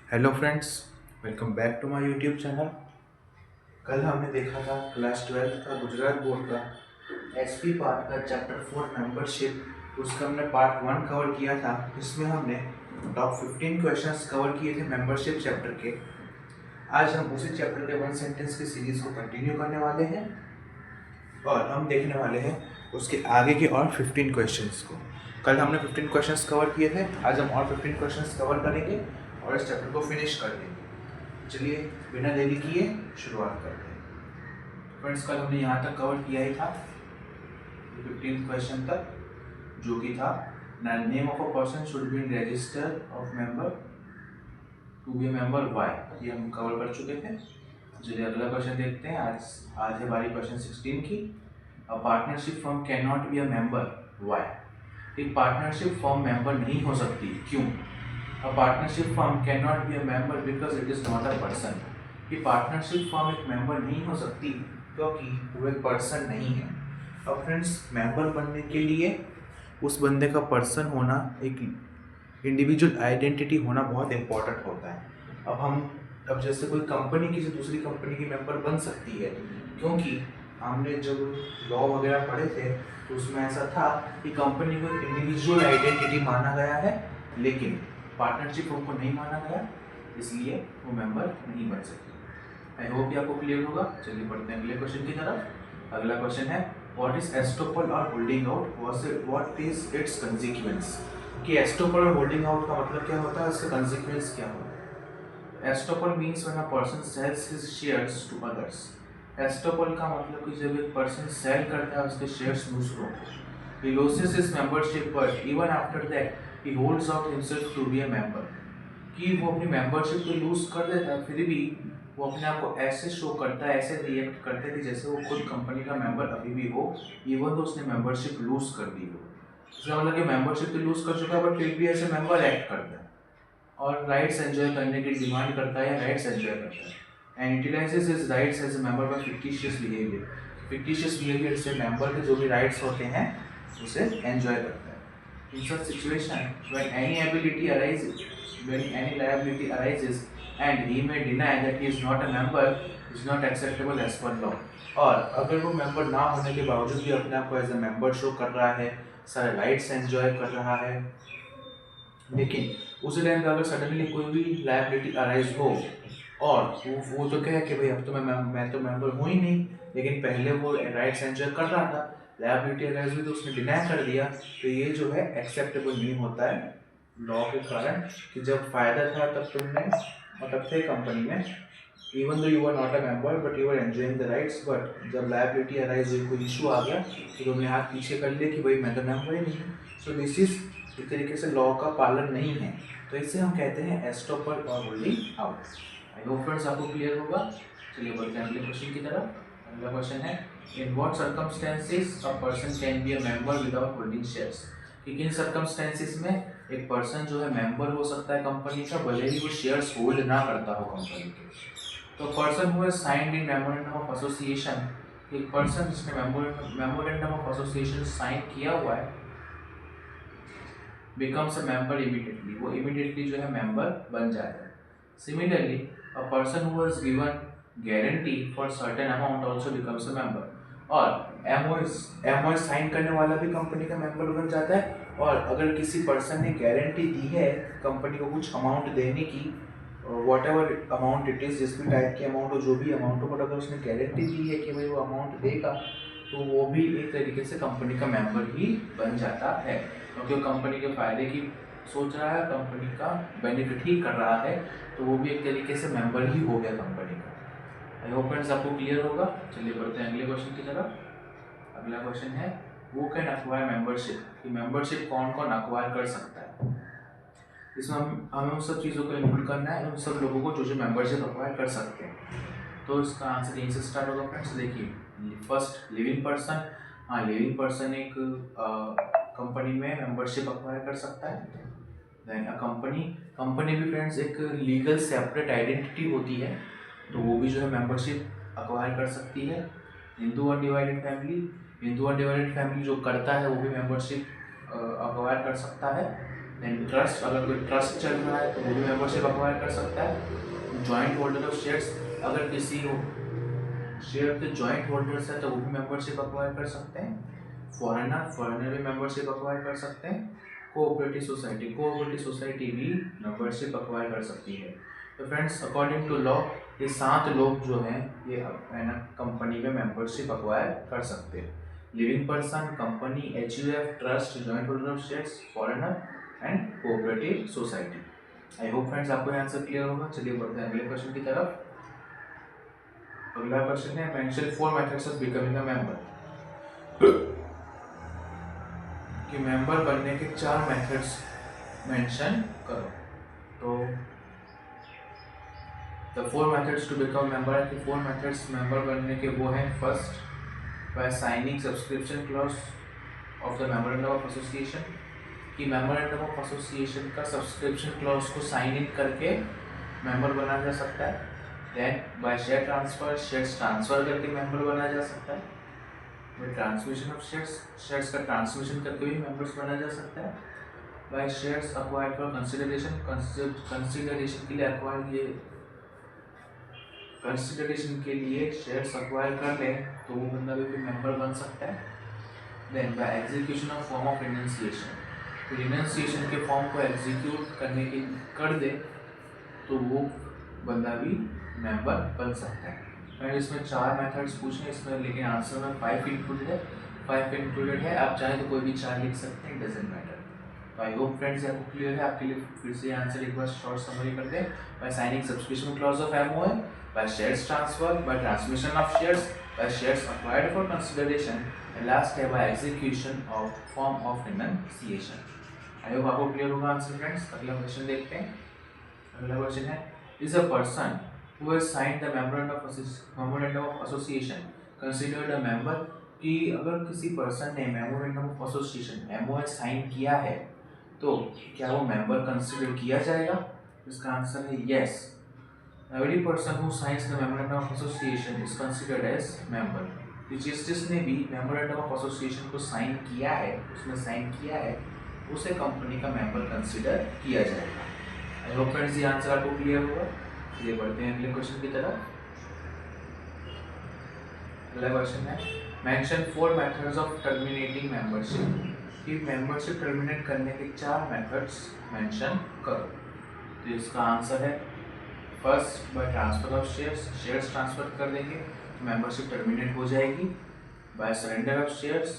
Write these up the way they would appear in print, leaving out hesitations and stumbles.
Hello friends, welcome back to my YouTube channel. कल हमने देखा था क्लास 12th का गुजरात बोर्ड का एसपी पार्ट का चैप्टर 4 मेंबरशिप। उसका हमने पार्ट 1 कवर किया था। इसमें हमने टॉप 15 क्वेश्चंस कवर किए थे मेंबरशिप चैप्टर के। आज हम उसी चैप्टर के वन सेंटेंस की सीरीज को कंटिन्यू करने वाले हैं और हम देखने वाले हैं उसके आगे के और 15 क्वेश्चंस को। कल हमने 15 क्वेश्चंस कवर किए थे, आज हम और 15 क्वेश्चंस कवर करेंगे और इस चैप्टर को फिनिश कर देंगे। चलिए बिना देरी किए शुरुआत करते हैं। फ्रेंड्स, कल हमने यहाँ तक कवर किया ही था 15th क्वेश्चन तक, जो कि था name of a person should be in register of member to be a member why. ये हम कवर कर चुके थे। चलिए अगला क्वेश्चन देखते हैं। आज है बारी क्वेश्चन 16 की। A partnership firm can not be a member why. एक पार्टनरशिप फर्म मेंबर नहीं हो सकती, क्यों? A partnership firm cannot be a member because it is not a person। कि पार्टनरशिप फर्म एक मेंबर नहीं हो सकती क्योंकि वो एक पर्सन नहीं है। अब फ्रेंड्स, मेंबर बनने के लिए उस बंदे का पर्सन होना, एक इंडिविजुअल आइडेंटिटी होना बहुत इम्पोर्टेंट होता है। अब जैसे कोई कंपनी किसी दूसरी कंपनी की मेंबर बन सकती है क्योंकि हमने जब लॉ वगैरह पढ़े थे तो उसमें ऐसा था कि कंपनी को एक इंडिविजुअल आइडेंटिटी माना गया है, लेकिन पार्टनरशिप उनको नहीं माना गया, इसलिए वो मेंबर नहीं बन सकती। आई होप कि आपको क्लियर होगा। चलिए पढ़ते हैं अगले क्वेश्चन की तरफ। अगला क्वेश्चन है व्हाट इज एस्टोपल और holding out, what is it's consequence. कि एस्टोपल और होल्डिंग आउट का मतलब क्या होता है, इसका कंसीक्वेंस क्या होता है। Estoppel means when a person sells his shares to others. Estoppel का मतलब कि जब एक पर्सन सेल करता है उसके शेयर्स दूसरों को। He loses his membership but even after that he holds out himself to be a member। कि वो अपनी मेंबरशिप तो लूज कर देता है, फिर भी वो अपने आप को ऐसे शो करता है, ऐसे रिएक्ट करता है कि जैसे वो खुद कंपनी का मेंबर अभी भी हो, इवन तो उसने मेंबरशिप लूज कर दी हो। इसका मतलब कि मेंबरशिप तो लूज कर चुका है बट फिर भी ऐसे मेंबर एक्ट करता है और राइट्स एंजॉय करने की डिमांड करता है या राइट्स एंजॉय करता है, and utilises his rights as a member by fictitious behaviour. Fictitious behaviour से मेंबर के जो भी राइट्स होते हैं उसे एंजॉय करता है। In such situation, when any liability arises, and he may deny that he is not a member, is not acceptable as per law। और अगर वो मेंबर ना होने के बावजूद भी अपने आप को एज ए मेंबर शो कर रहा है, सारे राइट्स एंजॉय कर रहा है, लेकिन उसी टाइम पे अगर सडनली कोई भी लायबिलिटी अराइज हो और वो तो कहे कि भाई अब तो मैं तो मेंबर हूँ ही नहीं, लेकिन पहले वो राइट्स एंजॉय कर रहा था, लायबिलिटी अराइज हुई तो उसने डिनाई कर दिया, तो ये जो है एक्सेप्टेबल नहीं होता है लॉ के कारण। कि जब फायदा था तब तुमने मतलब थे कंपनी में, even though you are not a member but you are enjoying the rights, but जब लायबिलिटी अराइज हुई, कोई इशू आ गया तो तुमने हाथ पीछे कर लिया कि भाई मैं तो मेंबर ही नहीं। सो दिस इज एक तरीके से लॉ का पालन नहीं है, तो इसे हम कहते हैं एस्टोपल और होल्डिंग आउट। आई होप फ्रेंड्स आपको क्लियर होगा। चलिए बढ़ते हैं अगले क्वेश्चन की तरफ। अगला क्वेश्चन है in what circumstances a person can be a member without holding shares. कि किन सर्कमस्टेंसेस में एक पर्सन जो है मेंबर हो सकता है कंपनी का, भले ही वो शेयर्स होल्ड ना करता हो कंपनी के। तो person who has signed in memorandum of association, एक पर्सन जिसने मेमोरेंडम ऑफ एसोसिएशन साइन किया हुआ है, बिकम्स अ मेंबर इमीडिएटली, वो इमीडिएटली जो है मेंबर बन जाता है। Similarly a person who has given guarantee for certain amount also becomes a member. और एमओएस साइन करने वाला भी कंपनी का मेंबर बन जाता है। और अगर किसी पर्सन ने गारंटी दी है कंपनी को कुछ अमाउंट देने की, what ever amount it is, जिस भी टाइप की अमाउंट हो, जो भी अमाउंट हो, बट अगर उसने गारंटी दी है कि भाई वो अमाउंट देगा, तो वो भी एक तरीके से कंपनी का मेंबर ही बन जाता है, क्योंकि वो कंपनी के फायदे की सोच रहा है, कंपनी का बेनिफिट ही कर रहा है, तो वो भी एक तरीके से मेंबर ही हो गया कंपनी का। आई होप फ्रेंड्स आपको क्लियर होगा। चलिए बढ़ते हैं अगले क्वेश्चन की तरफ। अगला क्वेश्चन है वो कैन अक्वायर मेंबरशिप, कि मेंबरशिप कौन कौन अक्वायर कर सकता है। इसमें हमें उन सब चीज़ों को इंक्लूड करना है, उन सब लोगों को जो जो मेंबरशिप अक्वायर कर सकते हैं। तो इसका आंसर यहीं से स्टार्ट होगा फ्रेंड्स। देखिए फर्स्ट लिविंग पर्सन। हाँ, लिविंग पर्सन एक कंपनी में मेंबरशिप अक्वायर कर सकता है। देन अ कंपनी, कंपनी भी फ्रेंड्स एक लीगल सेपरेट आइडेंटिटी होती है, तो वो भी जो है मेंबरशिप अक्वायर कर सकती है। Hindu undivided family, Hindu undivided family जो करता है वो भी मेंबरशिप अक्वायर कर सकता है। देन ट्रस्ट, अगर कोई ट्रस्ट चल रहा है तो वो भी मेंबरशिप अक्वायर कर सकता है। जॉइंट होल्डर ऑफ शेयर्स, अगर किसी शेयर के जॉइंट होल्डर्स है तो वो भी मेंबरशिप अक्वायर कर सकते हैं। फॉरेनर भी मेंबरशिप अक्वायर कर सकते हैं। कोऑपरेटिव सोसाइटी भी मेंबरशिप अक्वायर कर सकती है। तो फ्रेंड्स, अकॉर्डिंग टू लॉ ये 7 लोग जो हैं ये कंपनी में मेंबरशिप अक्वायर कर सकते हैं। Living person, company, HUF, trust, joint holder of shares, foreigner and cooperative society. I hope friends आपको आंसर क्लियर होगा। चलिए बढ़ते हैं अगले क्वेश्चन की तरफ। अगला क्वेश्चन है mention 4 methods of becoming a member. कि मेंबर बनने के 4 मेथड्स मेंशन करो। तो the 4 methods to become member है कि 4 मेथड्स मेंबर बनने के वो हैं। First, by signing subscription clause of the memorandum of association, कि मेमोरेंडम ऑफ एसोसिएशन का सब्सक्रिप्शन क्लॉज को साइन इन करके मेंबर बना जा सकता है। Then by share transfer, shares transfer करके मेंबर बना जा सकता है। By transmission of shares, shares का ट्रांसमिशन करके भी मेंबर्स बना जा सकता है। By shares acquired for consideration, consideration के लिए अक्वायर किए, कंसिडरेशन के लिए शेयर्स अक्वायर कर लें तो वो बंदा भी मेंबर बन सकता है। Then by execution of form of renunciation, तो रिनंसिएशन के फॉर्म को एग्जीक्यूट करने के कर दे तो वो बंदा भी मेंबर बन सकता है। फ्रेंड, इसमें 4 मेथड्स पूछे इसमें, लेकिन आंसर में 5 इंक्लूडेड है। आप चाहे तो कोई भी 4 लिख सकते हैं, डजंट मैटर। तो आई होप फ्रेंड्स आपको क्लियर है। आपके लिए फिर से आंसर एक बार शॉर्ट समरी कर दें। By signing subscription clause of MOA, by shares transfer, by transmission of shares, by shares acquired for consideration, and last है by execution of form of renunciation. I hope आपको clear होगा answer friends. अगला question देखते हैं। अगला question है, is a person who has signed the memorandum of association considered a member, कि अगर किसी पर्सन ने memorandum of association MOA sign किया है तो क्या वो मेंबर कंसिडर किया जाएगा? इसका आंसर है yes. Every person who signs the memorandum of association is considered as member. जिसने भी मेमोरेंडम ऑफ एसोसिएशन को साइन किया है, उसने साइन किया है, उसे कंपनी का मेंबर कंसिडर किया जाएगा। आई होप फ्रेंड्स ये आंसर आपको क्लियर होगा। ये बढ़ते हैं अगले क्वेश्चन की तरफ। अगला क्वेश्चन है mention 4 methods of terminating membership, कि मेंबरशिप टर्मिनेट करने के 4 मेथड्स मेंशन करो। तो इसका आंसर है first, by transfer of shares, shares transfer कर देंगे तो मेंबरशिप टर्मिनेट हो जाएगी। By surrender of shares,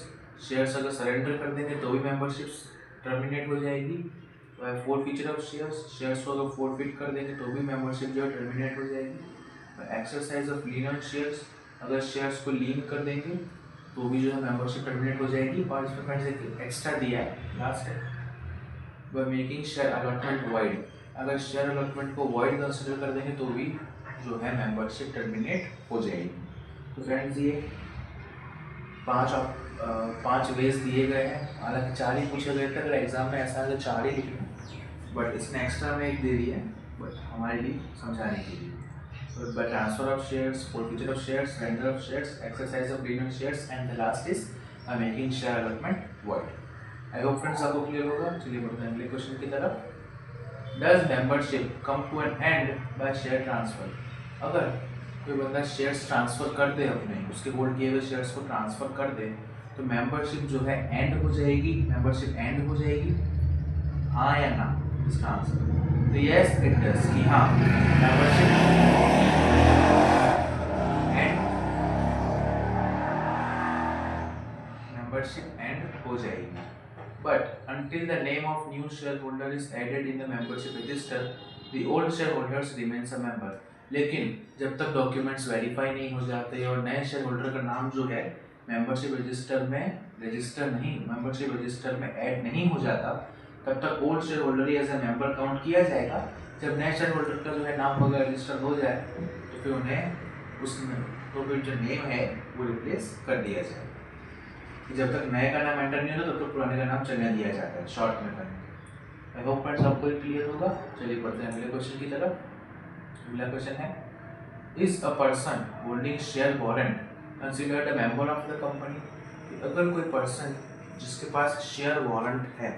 shares अगर सरेंडर कर देंगे तो भी मेंबरशिप टर्मिनेट हो जाएगी। फोरफीचर ऑफ शेयर्स, शेयर्स को अगर फोरफिट कर देंगे तो भी मेंबरशिप जो है टर्मिनेट हो जाएगी। Exercise of lien on shares, अगर शेयर्स को लीन कर देंगे तो भी जो है मेंबरशिप टर्मिनेट हो जाएगी। और इसमें फ्रेंड्स एक एक्स्ट्रा दिया है, लास्ट है, bye making share allotment void, अगर शेयर अलॉटमेंट को वॉइड कंसिडर कर देंगे तो भी जो है मेंबरशिप टर्मिनेट हो जाएगी। तो फ्रेंड्स ये 5 वेज दिए गए हैं, हालांकि 4 ही पूछे गए थे। अगर एग्जाम में ऐसा है तो 4 ही लिखना, बट इसने एक्स्ट्रा में एक दे दी है बट हमारे लिए समझाने के लिए। तो by transfer of shares, forfeiture of shares, surrender of shares, exercise of lien on shares, and the last is by making share allotment void. I hope friends आपको क्लियर होगा। चलिए बढ़ते हैं अगले क्वेश्चन की तरफ। Does membership come to an end by share transfer, अगर कोई बंदा शेयर्स ट्रांसफर कर दे, अपने उसके होल्ड किए हुए शेयर्स को ट्रांसफर कर दे तो मेंबरशिप जो है एंड हो जाएगी, मेंबरशिप एंड हो जाएगी, हाँ या ना? इसका आंसर तो यस इट डज, कि हाँ मेंबरशिप एंड हो जाएगी। But until the name of new shareholder is added in the membership register, the old shareholders remains a member। लेकिन जब तक डॉक्यूमेंट्स वेरीफाई नहीं हो जाते और नए शेयर होल्डर का नाम जो है मेंबरशिप रजिस्टर में ऐड नहीं हो जाता, तब तक ओल्ड शेयर होल्डर ही एज ए मेंबर काउंट किया जाएगा। जब नए शेयर होल्डर का जो है नाम वगैरह रजिस्टर हो जाए तो फिर उन्हें फिर जो नेम है वो रिप्लेस कर दिया जाए। जब तक नए का नाम एंटर नहीं होता तब तक पुराने का नाम चलने दिया जाता है, शॉर्ट में करने। आई होप फ्रेंड्स आपको क्लियर होगा। चलिए बढ़ते हैं अगले क्वेश्चन की तरफ। अगला क्वेश्चन है, is a person holding share warrant considered a member of the company, अगर कोई पर्सन जिसके पास शेयर वारंट है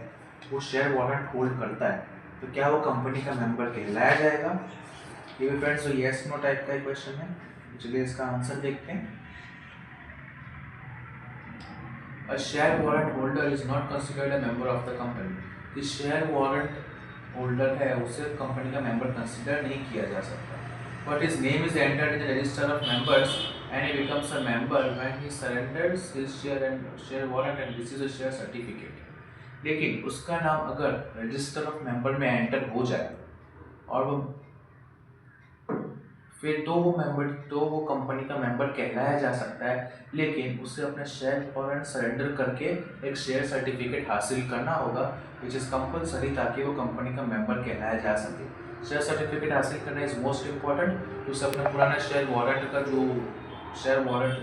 वो शेयर वारंट होल्ड करता है, तो क्या वो कंपनी का मेंबर कहलाया जाएगा? ये भी फ्रेंड्स यस नो टाइप का क्वेश्चन है। चलिए इसका आंसर देखते हैं। A share warrant holder is not considered a member of the company. कि शेयर वारंट होल्डर है उसे कंपनी का मेंबर कंसिडर नहीं किया जा सकता। But his name is entered in the register of members and he becomes a member when he surrenders his share warrant and receives a share certificate. लेकिन उसका नाम अगर रजिस्टर ऑफ मेंबर में enter हो जाए और वो फिर तो वो कंपनी का मेंबर कहलाया जा सकता है, लेकिन उसे अपने शेयर वारंट सरेंडर करके एक शेयर सर्टिफिकेट हासिल करना होगा विच इज़ कंपलसरी, ताकि वो कंपनी का मेंबर कहलाया जा सके। शेयर सर्टिफिकेट हासिल करना इज़ मोस्ट इम्पॉर्टेंट। उसे अपना पुराना शेयर वारंट का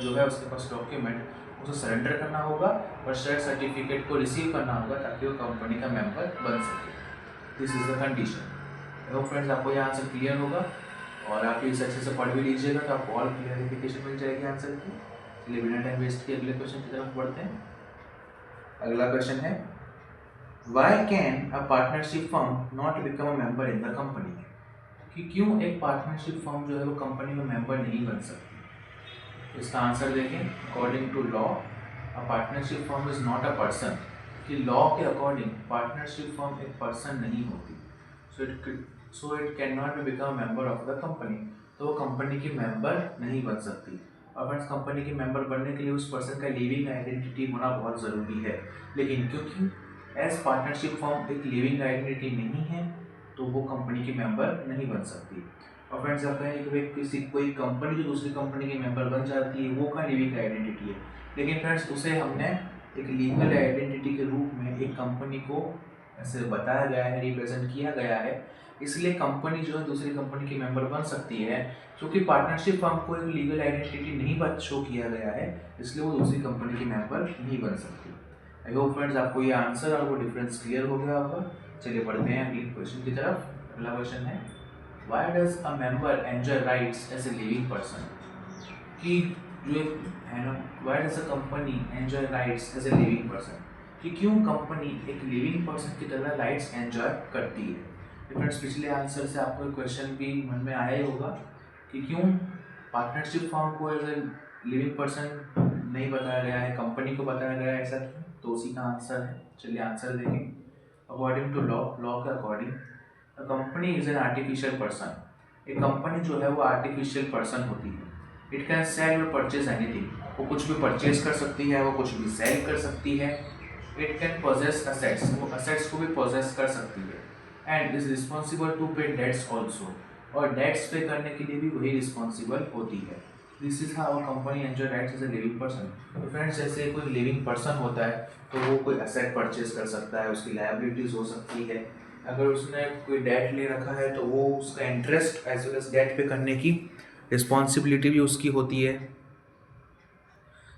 जो है उसके पास डॉक्यूमेंट उसे सरेंडर करना होगा और शेयर सर्टिफिकेट को रिसीव करना होगा ताकि वो कंपनी का मेंबर बन सके। This is the condition. तो फ्रेंड्स आपको यह आंसर क्लियर होगा और आप इसे अच्छे से पढ़ भी लीजिएगा तो आपको और क्लियरिफिकेशन मिल जाएगी आंसर की। चलिए बिना टाइम वेस्ट किए अगले क्वेश्चन की तरफ बढ़ते हैं। अगला क्वेश्चन है why can a partnership firm not become a member in the company? कि क्यों एक पार्टनरशिप फर्म जो है वो कंपनी में मेंबर नहीं बन सकती? इसका आंसर देखें। According to law a partnership firm is not a person. कि लॉ के अकॉर्डिंग पार्टनरशिप फर्म एक पर्सन नहीं होती, so it can not become member of the company. तो वो कंपनी की मेंबर नहीं बन सकती। और फ्रेंड्स कंपनी की मेंबर बनने के लिए उस पर्सन का लिविंग आइडेंटिटी होना बहुत ज़रूरी है, लेकिन क्योंकि एज पार्टनरशिप फर्म एक लिविंग आइडेंटिटी नहीं है तो वो कंपनी की मेंबर नहीं बन सकती। और फ्रेंड्स आप कहेंगे कि कोई कंपनी जो दूसरी कंपनी की मेंबर बन जाती है वो का लिविंग आइडेंटिटी है, लेकिन फ्रेंड्स उसे हमने एक लीगल आइडेंटिटी के रूप में एक कंपनी को ऐसे बताया गया है, रिप्रेजेंट किया गया है। इसलिए कंपनी जो है दूसरी कंपनी की मेंबर बन सकती है, क्योंकि पार्टनरशिप फर्म को एक लीगल आइडेंटिटी नहीं शो किया गया है, इसलिए वो दूसरी कंपनी की मेंबर नहीं बन सकती। आई होप फ्रेंड्स आपको ये आंसर और वो डिफरेंस क्लियर हो गया होगा। चलिए बढ़ते हैं अगले क्वेश्चन की तरफ। अगला क्वेश्चन है why does a member enjoy rights as a living person? कि जो है ना, why does a company enjoy rights as a living person? कि क्यों कंपनी एक लिविंग पर्सन की तरह राइट्स एंजॉय करती है? फ्रेंड्स पिछले आंसर से आपको एक क्वेश्चन भी मन में आया ही होगा कि क्यों पार्टनरशिप फर्म को एज ए लिविंग पर्सन नहीं बताया गया है, कंपनी को बताया गया है, ऐसा क्यों? तो उसी का आंसर है। चलिए आंसर देखें। अकॉर्डिंग टू लॉ के according a company is an artificial person. एक कंपनी जो है वो आर्टिफिशियल पर्सन होती है। इट कैन सेल और परचेज एनीथिंग। वो कुछ भी परचेज कर सकती है, वो कुछ भी सेल कर सकती है। इट कैन पोजेस असेट्स, वो असेट्स को भी पोजेस कर सकती है। And is responsible to pay debts also, और डेट्स पे करने के लिए भी वही रिस्पॉन्सिबल होती है। This is how company enjoy rights as a living person. तो फ्रेंड्स जैसे कोई लिविंग पर्सन होता है तो वो कोई असेट परचेज कर सकता है, उसकी लायबिलिटीज हो सकती है। अगर उसने कोई डेट ले रखा है तो वो उसका interest as well as debt pay करने की रिस्पॉन्सिबिलिटी भी उसकी होती है।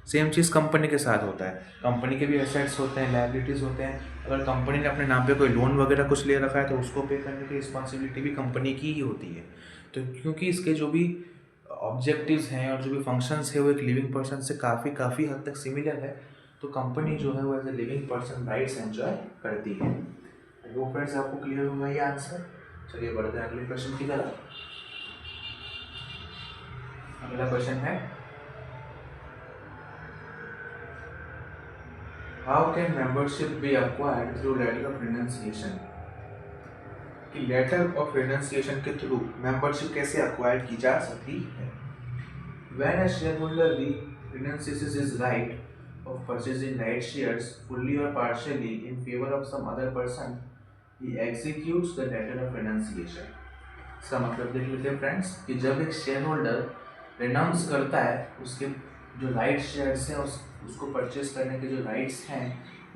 सेम चीज़ कंपनी के साथ होता है। कंपनी के भी एसेट्स होते हैं, लायबिलिटीज़ होते हैं। अगर कंपनी ने अपने नाम पे कोई लोन वगैरह कुछ ले रखा है तो उसको पे करने की रिस्पॉन्सिबिलिटी भी कंपनी की ही होती है। तो क्योंकि इसके जो भी ऑब्जेक्टिव्स हैं और जो भी फंक्शंस है वो एक लिविंग पर्सन से काफ़ी हद तक सिमिलर है, तो कंपनी जो है वो as a living person rights enjoy करती है। वो फ्रेंड्स आपको क्लियर होगा ये आंसर। चलिए बढ़ते हैं अगले क्वेश्चन की तरफ। अगला क्वेश्चन है how can membership be acquired through letter of renunciation? कि लेटर ऑफ रिनंसिएशन के थ्रू मेंबरशिप कैसे अक्वायर की जा सकती है? When a shareholder renunciates his right of purchasing right shares fully or partially in favor of some other person, he executes the letter of renunciation. इसका मतलब देख लेते हैं फ्रेंड्स कि जब एक शेयर होल्डर रिनाउंस करता है, उसके जो राइट शेयर्स हैं उसको परचेज करने के जो राइट्स हैं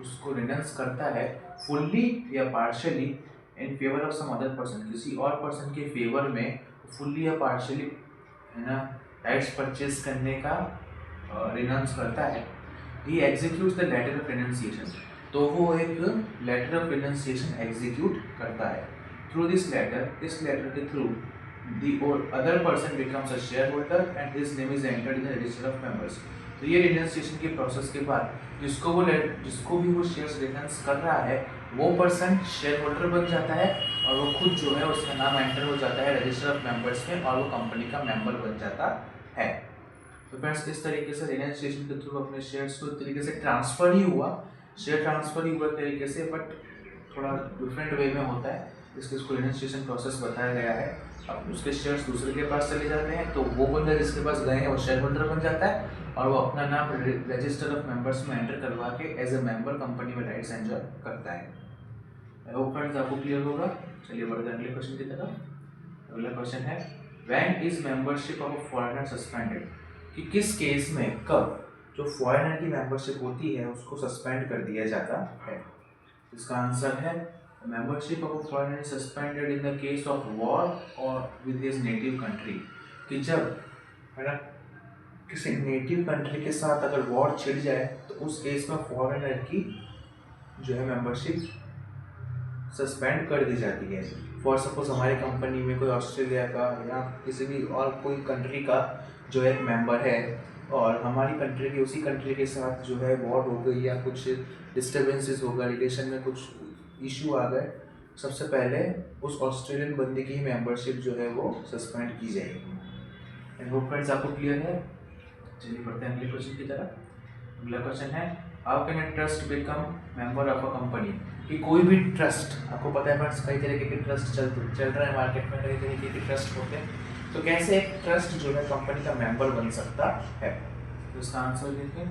उसको रिनाउंस करता है फुल्ली या partially in favour of some other person, किसी और पर्सन के फेवर में फुल्ली या पार्शियली है ना राइट्स परचेज करने का रिनाउंस करता है। He executes the letter of renunciation, तो वो एक लेटर ऑफ रिनाउंसिएशन एग्जीक्यूट करता है। थ्रू दिस लेटर के through the other person becomes a shareholder and his name is entered in the register of members. तो ये renunciation के process के बाद जिसको भी वो शेयर्स रिनाउंस कर रहा है वो पर्सन शेयर होल्डर बन जाता है और वो खुद जो है उसका नाम एंटर हो जाता है रजिस्टर ऑफ मेंबर्स में और वो कंपनी का मेंबर बन जाता है। तो फ्रेंड्स इस तरीके से रिलायंस स्टेशन के थ्रू अपने शेयर्स को तरीके से ट्रांसफ़र ही हुआ, शेयर ट्रांसफ़र ही हुआ तरीके से, बट थोड़ा डिफरेंट वे में होता है, इसको रिलायंस स्टेशन प्रोसेस बताया गया है। अब उसके शेयर्स दूसरे के पास चले जाते हैं तो वो बंदा जिसके पास गए हैं वो शेयर होल्डर बन जाता है और वो अपना नाम रजिस्टर ऑफ मेंबर्स में एंटर करवा के एज ए मेंबर कंपनी में राइट्स एंजॉय करता है। आई होप फ्रेंड्स आपको क्लियर होगा। चलिए बढ़ते हैं अगले क्वेश्चन की तरफ। अगला क्वेश्चन है when is membership of a foreigner suspended, कि किस केस में कब जो फॉरेनर की मेंबरशिप होती है उसको सस्पेंड कर दिया जाता है। इसका आंसर है membership of a foreigner suspended in the case of war और विद हिज नेटिव कंट्री, कि जब है ना किसी नेटिव कंट्री के साथ अगर वॉर छिड़ जाए तो उस केस में फॉरेनर की जो है मेंबरशिप सस्पेंड कर दी जाती है। फॉर सपोज हमारी कंपनी में कोई ऑस्ट्रेलिया का या किसी भी और कोई कंट्री का जो एक मेंबर है और हमारी कंट्री की उसी कंट्री के साथ जो है वॉर हो गई या कुछ डिस्टर्बेंसेस हो गए, रिलेशन में कुछ इशू आ गए, सबसे पहले उस ऑस्ट्रेलियन बंदे की मेंबरशिप जो है वो सस्पेंड की जाएगी। एंड होप फ्रेंड्स आपको क्लियर है। चलिए बढ़ते हैं अगले क्वेश्चन की तरफ। अगला क्वेश्चन है how can a trust become member of a company, कि कोई भी ट्रस्ट, आपको पता है फ्रेंड्स कई तरीके के ट्रस्ट चल रहे हैं मार्केट में, कई तरीके के ट्रस्ट होते हैं, तो कैसे एक ट्रस्ट जो है कंपनी का मेंबर बन सकता है। तो इसका आंसर देखिए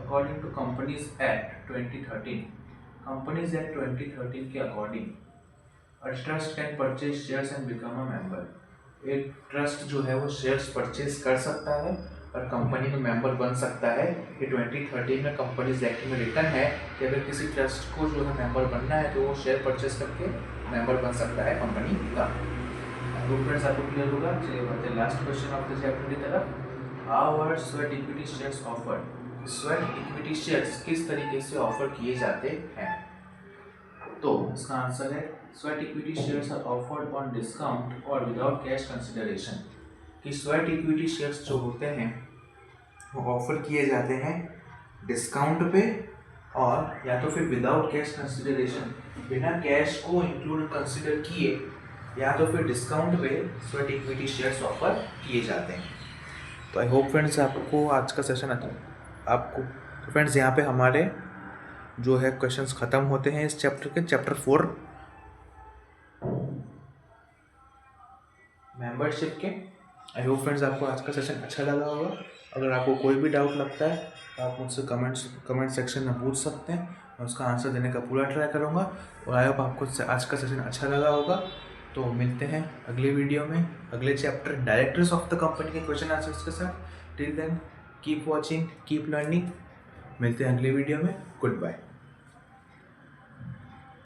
according to companies act 2013, companies act 2013 के according a trust can purchase shares and become a member, एक ट्रस्ट जो है वो शेयर्स परचेज कर सकता है और कंपनी में मेंबर बन सकता है। ये 2013 में कंपनीज एक्ट में रिटर्न है कि अगर किसी ट्रस्ट को जो है मेंबर बनना है तो वो शेयर परचेज करके मेंबर बन सकता है कंपनी का। फ्रेंड्स आपको क्लियर होगा। चलिए बढ़ते हैं last question of the chapter की तरफ। How are sweat equity shares offered, sweat equity shares किस तरीके से ऑफर किए जाते हैं। तो इसका आंसर है sweat equity shares are offered on discount और विदाउट कैश कंसिडरेशन, कि स्वेट इक्विटी शेयर्स जो होते हैं वो ऑफर किए जाते हैं डिस्काउंट पे और या तो फिर विदाउट कैश कंसिडरेशन, बिना कैश को इंक्लूड कंसिडर किए, या तो फिर डिस्काउंट पे स्वेट इक्विटी शेयर्स ऑफर किए जाते हैं। तो आई होप फ्रेंड्स आपको आज का सेशन आपको तो फ्रेंड्स यहाँ पे हमारे जो है क्वेश्चंस ख़त्म होते हैं इस चैप्टर के, चैप्टर 4 मेंबरशिप के। आई होप फ्रेंड्स आपको आज का सेशन अच्छा लगा होगा। अगर आपको कोई भी डाउट लगता है तो आप मुझसे कमेंट सेक्शन में पूछ सकते हैं, मैं उसका आंसर देने का पूरा ट्राई करूँगा। और आई होप आपको आज का सेशन अच्छा लगा होगा। तो मिलते हैं अगले वीडियो में अगले chapter directors of the company के क्वेश्चन आंसर्स के साथ। Till then keep watching, keep learning. मिलते हैं अगले वीडियो में। Good bye.